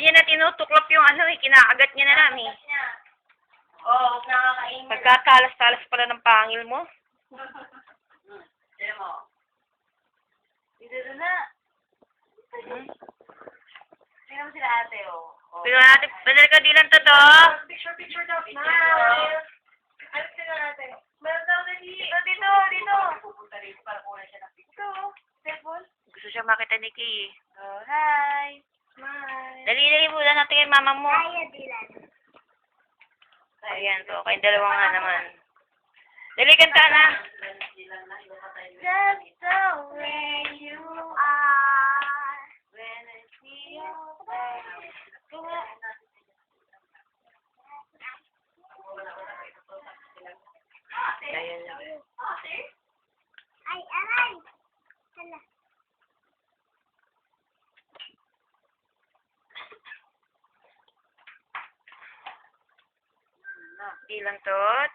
niya na tinutuklop yung ano eh. Kinakagat niya na namin. Oo, nakakain. Pagkatalas-talas pala ng pangil mo. Diyan mo. Dito na. Tingnan mo sila ate, oh. Pero natin, badal ka dilan to to. Picture daw. Smile. Ano sila natin? Meron daw na dito. Pupunta rin para kunin siya ng picture. Ito, table. Gusto siya makita ni Kay. Oh, hi. Smile. Dali muna natin kay mama mo. Kaya dilan. Ayan to, kayong dalawa nga naman. Dali, kanta na. Just the way you are. When I see you face. Ayan. Ay, aray! Hala. Ilang tot.